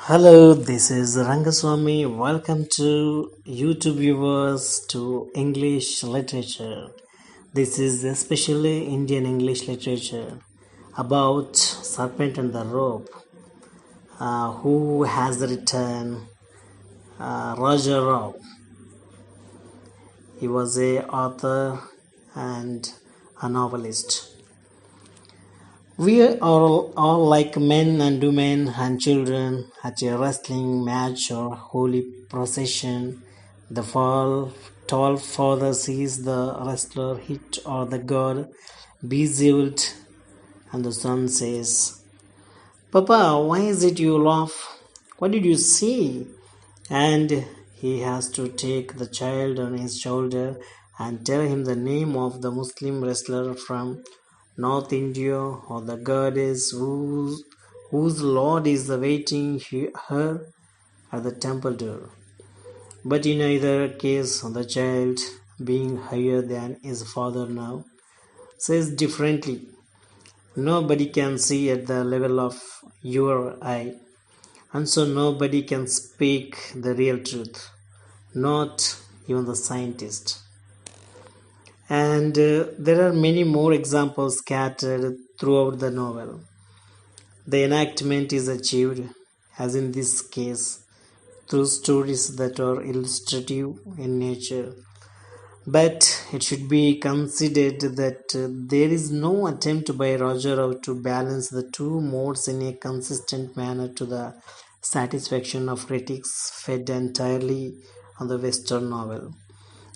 Hello, this is Rangaswamy. Welcome to YouTube viewers to English literature. This is especially Indian English literature about Serpent and the Rope. Who has written Roger Rao. He was a author and a novelist. We are all like men and women and children at a wrestling match or holy procession. The tall father sees the wrestler hit or the god bezield, and the son says, Papa, why is it you laugh? What did you see? And he has to take the child on his shoulder and tell him the name of the Muslim wrestler from North India or the goddess whose lord is awaiting her at the temple door. But in either case, the child, being higher than his father now, says differently, nobody can see at the level of your eye, and so nobody can speak the real truth, not even the scientist. And there are many more examples scattered throughout the novel. The enactment is achieved, as in this case, through stories that are illustrative in nature. But it should be considered that there is no attempt by Roger Rao to balance the two modes in a consistent manner to the satisfaction of critics fed entirely on the Western novel.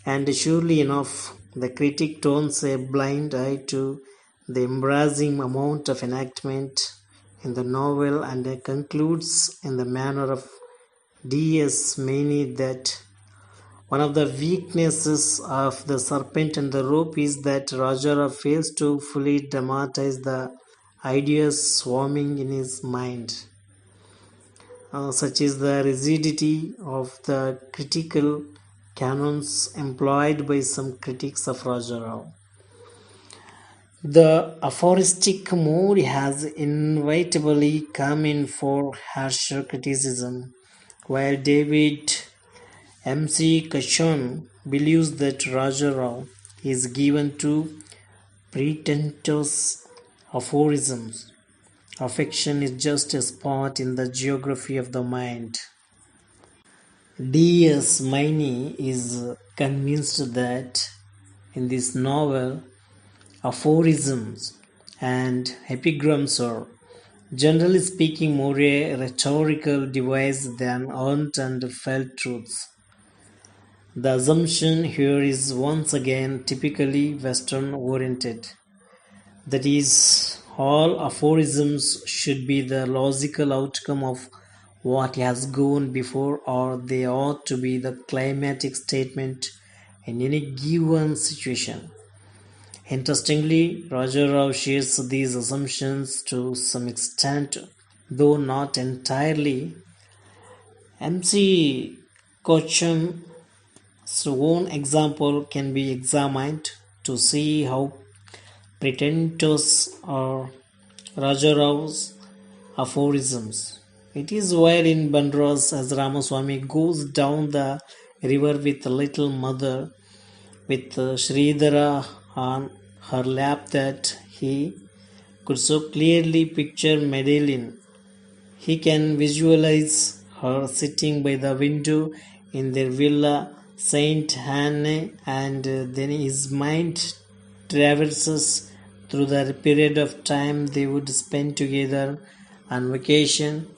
And surely enough, the critic turns a blind eye to the embarrassing amount of enactment in the novel and concludes in the manner of D.S. Maney that one of the weaknesses of The Serpent and the Rope is that Roger fails to fully dramatize the ideas swarming in his mind, such as the rigidity of the critical canons employed by some critics of Roger Rao. The aphoristic mood has inevitably come in for harsher criticism, while David M.C. Cashon believes that Roger Rao is given to pretentious aphorisms. Affection is just a spot in the geography of the mind. D.S. Maney is convinced that in this novel, aphorisms and epigrams are, generally speaking, more a rhetorical device than earned and felt truths. The assumption here is once again typically Western oriented. That is, all aphorisms should be the logical outcome of what has gone before, or they ought to be the climatic statement in any given situation. Interestingly, Roger Rao shares these assumptions to some extent, though not entirely. M.C. Cocham's own example can be examined to see how pretentious are Roger Rao's aphorisms. It is while in Bandras as Ramaswamy goes down the river with little mother with Sridhara on her lap that he could so clearly picture Madeline. He can visualize her sitting by the window in their villa Saint Anne, and then his mind traverses through the period of time they would spend together on vacation.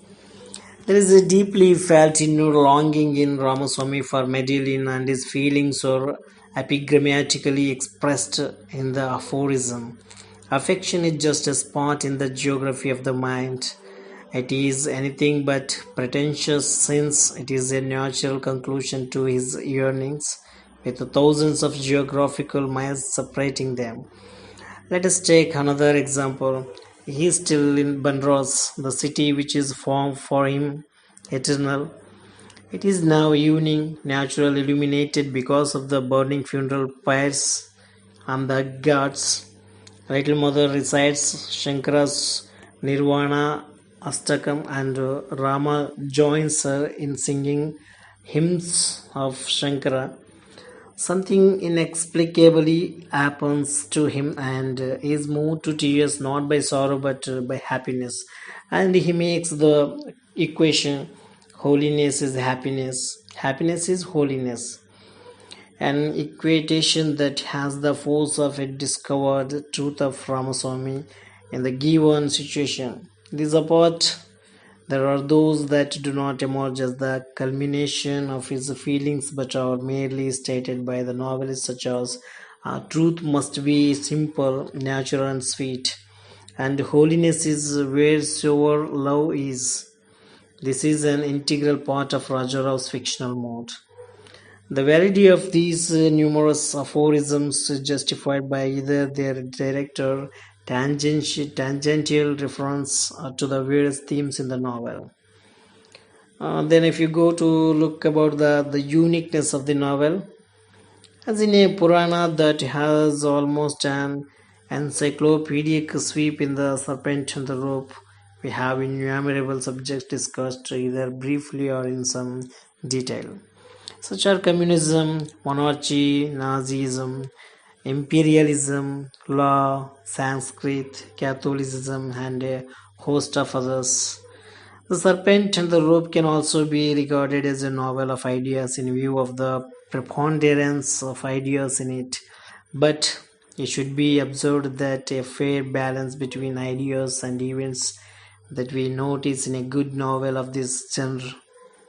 There is a deeply felt inner longing in Ramaswamy for Madeline, and his feelings are epigrammatically expressed in the aphorism. Affection is just a spot in the geography of the mind. It is anything but pretentious, since it is a natural conclusion to his yearnings, with thousands of geographical miles separating them. Let us take another example. He is still in Bandros, the city which is formed for him eternal. It is now evening, naturally illuminated because of the burning funeral pyres on the ghats. Little Mother recites Shankara's Nirvana Astakam, and Rama joins her in singing hymns of Shankara. Something inexplicably happens to him and is moved to tears not by sorrow but by happiness. And he makes the equation: holiness is happiness, happiness is holiness, an equation that has the force of a discovered truth of Ramaswamy in the given situation. This apart, there are those that do not emerge as the culmination of his feelings but are merely stated by the novelist, such as truth must be simple, natural, and sweet, and holiness is wheresoever love is. This is an integral part of Rajarao's fictional mode. The validity of these numerous aphorisms is justified by either their direct or tangential reference to the various themes in the novel. Then, if you go to look about the uniqueness of the novel, as in a Purana that has almost an encyclopedic sweep in the Serpent and the Rope, we have innumerable subjects discussed either briefly or in some detail, such are communism, monarchy, Nazism, imperialism, law, Sanskrit, Catholicism, and a host of others. The Serpent and the Rope can also be regarded as a novel of ideas in view of the preponderance of ideas in it, but it should be observed that a fair balance between ideas and events that we notice in a good novel of this genre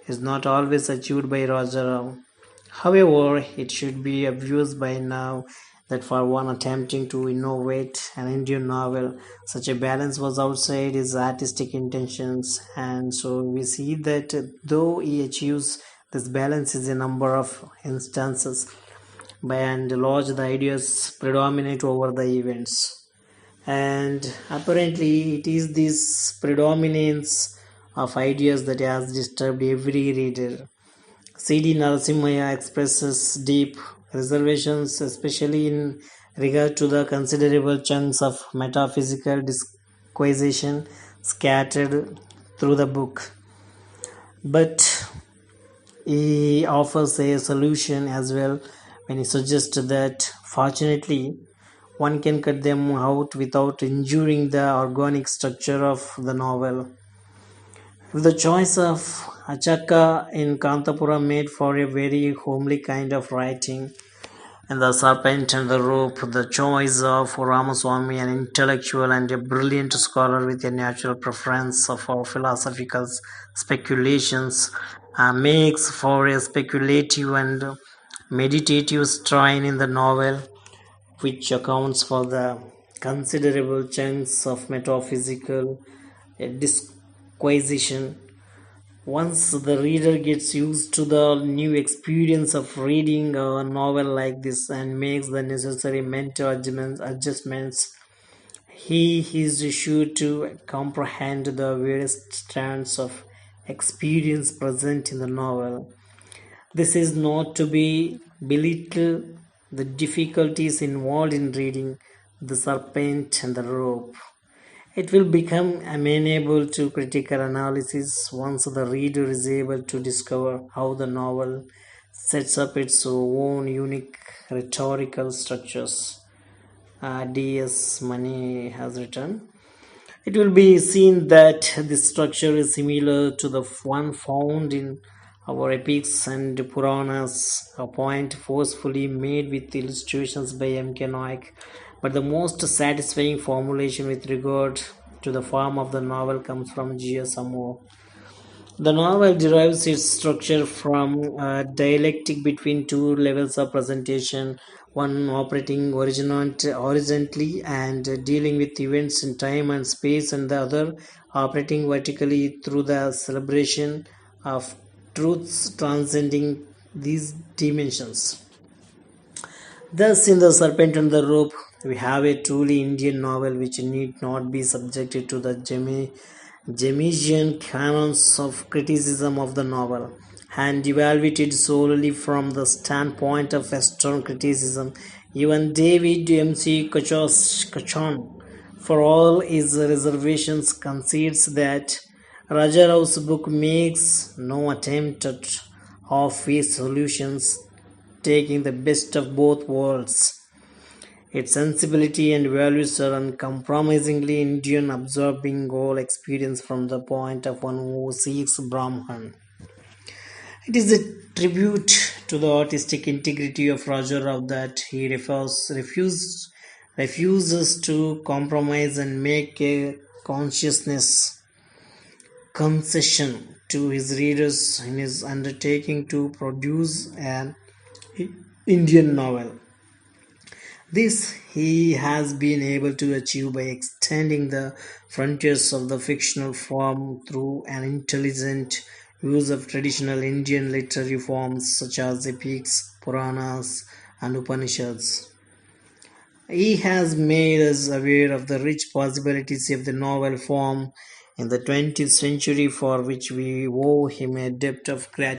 is not always achieved by Raja Rao. However, it should be obvious by now that for one attempting to innovate an Indian novel, such a balance was outside his artistic intentions, and so we see that though he achieves this balance in a number of instances, by and large the ideas predominate over the events. And apparently, it is this predominance of ideas that has disturbed every reader. C.D. Narasimhaya expresses deep reservations, especially in regard to the considerable chunks of metaphysical disquisition scattered through the book. But he offers a solution as well when he suggests that, fortunately, one can cut them out without injuring the organic structure of the novel. If the choice of Achaka in Kantapura made for a very homely kind of writing, and the Serpent and the Rope, the choice of Ramaswamy, an intellectual and a brilliant scholar with a natural preference for philosophical speculations, makes for a speculative and meditative strain in the novel, which accounts for the considerable chunks of metaphysical disquisition. Once the reader gets used to the new experience of reading a novel like this and makes the necessary mental adjustments, he is sure to comprehend the various strands of experience present in the novel. This is not to be belittle the difficulties involved in reading The Serpent and the Rope. It will become amenable to critical analysis once the reader is able to discover how the novel sets up its own unique rhetorical structures. D.S. Money has written. It will be seen that this structure is similar to the one found in our epics and Puranas, a point forcefully made with illustrations by M.K. Naik. But the most satisfying formulation with regard to the form of the novel comes from G.S. Amour. The novel derives its structure from a dialectic between two levels of presentation, one operating horizontally and dealing with events in time and space, and the other operating vertically through the celebration of truths transcending these dimensions. Thus, in The Serpent and the Rope, we have a truly Indian novel which need not be subjected to the Jamesian canons of criticism of the novel, and evaluated solely from the standpoint of Western criticism. Even David M.C. Cachon For all his reservations, concedes that Rajarau's book makes no attempt at half-faced solutions, taking the best of both worlds. Its sensibility and values are uncompromisingly Indian, absorbing all experience from the point of one who seeks Brahman. It is a tribute to the artistic integrity of Raja Rao that he refuses to compromise and make a consciousness concession to his readers in his undertaking to produce an Indian novel. This he has been able to achieve by extending the frontiers of the fictional form through an intelligent use of traditional Indian literary forms such as epics, Puranas, and Upanishads. He has made us aware of the rich possibilities of the novel form in the 20th century, for which we owe him a debt of gratitude.